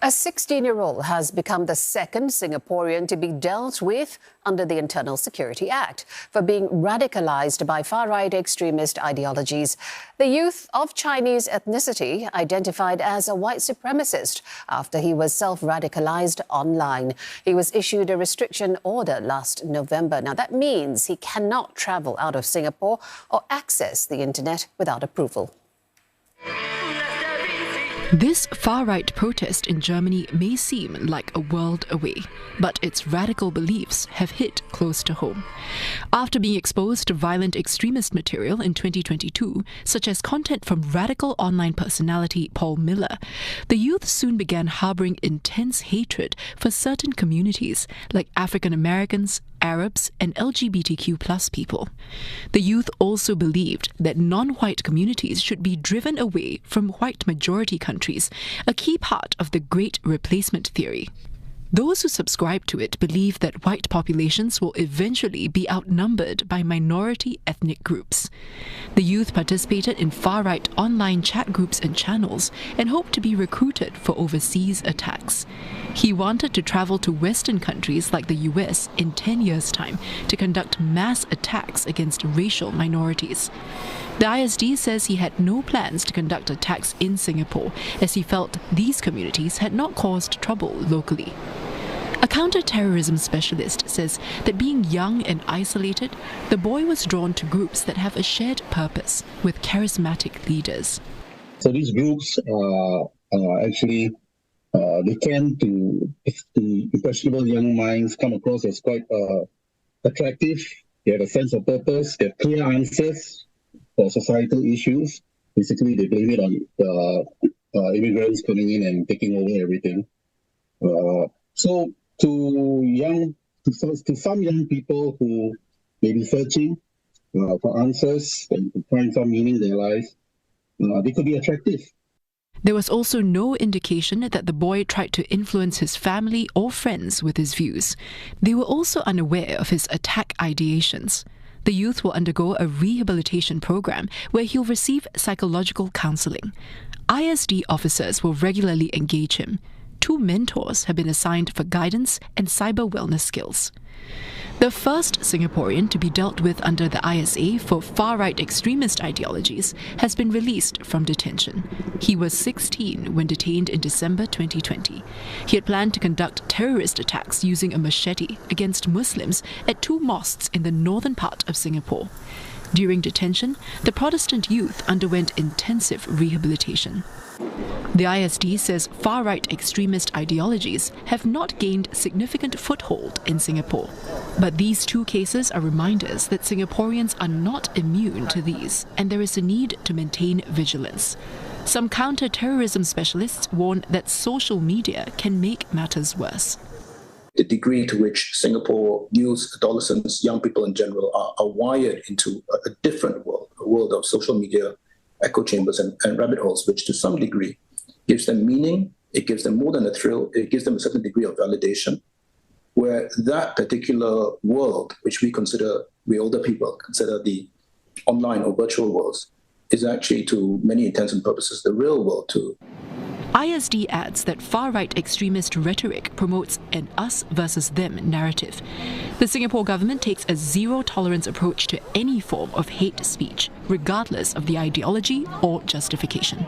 A 16-year-old has become the second Singaporean to be dealt with under the Internal Security Act for being radicalized by far-right extremist ideologies. The youth of Chinese ethnicity identified as a white supremacist after he was self-radicalized online. He was issued a restriction order last November. Now, that means he cannot travel out of Singapore or access the internet without approval. This far-right protest in Germany may seem like a world away, but its radical beliefs have hit close to home. After being exposed to violent extremist material in 2022, such as content from radical online personality Paul Miller, the youth soon began harboring intense hatred for certain communities like African Americans, Arabs, and LGBTQ+ people. The youth also believed that non-white communities should be driven away from white majority countries, a key part of the Great Replacement theory. Those who subscribe to it believe that white populations will eventually be outnumbered by minority ethnic groups. The youth participated in far-right online chat groups and channels and hoped to be recruited for overseas attacks. He wanted to travel to Western countries like the US in 10 years' time to conduct mass attacks against racial minorities. The ISD says he had no plans to conduct attacks in Singapore, as he felt these communities had not caused trouble locally. A counter-terrorism specialist says that being young and isolated, the boy was drawn to groups that have a shared purpose with charismatic leaders. So these groups actually they tend to, if the impressionable young minds come across as quite attractive. They have a sense of purpose, they have clear answers for societal issues. Basically, they blame it on immigrants coming in and taking over everything. So to some young people who may be searching for answers and to find some meaning in their lives, they could be attractive. There was also no indication that the boy tried to influence his family or friends with his views. They were also unaware of his attack ideations. The youth will undergo a rehabilitation program where he'll receive psychological counseling. ISD officers will regularly engage him. 2 mentors have been assigned for guidance and cyber wellness skills. The first Singaporean to be dealt with under the ISA for far-right extremist ideologies has been released from detention. He was 16 when detained in December 2020. He had planned to conduct terrorist attacks using a machete against Muslims at 2 mosques in the northern part of Singapore. During detention, the Protestant youth underwent intensive rehabilitation. The ISD says far-right extremist ideologies have not gained significant foothold in Singapore. But these 2 cases are reminders that Singaporeans are not immune to these, and there is a need to maintain vigilance. Some counter-terrorism specialists warn that social media can make matters worse. The degree to which Singapore youth, adolescents, young people in general are wired into a different world, a world of social media, echo chambers and rabbit holes, which to some degree gives them meaning, it gives them more than a thrill, it gives them a certain degree of validation, where that particular world, which we older people consider the online or virtual worlds, is actually to many intents and purposes the real world too. ISD adds that far-right extremist rhetoric promotes an us versus them narrative. The Singapore government takes a zero-tolerance approach to any form of hate speech, regardless of the ideology or justification.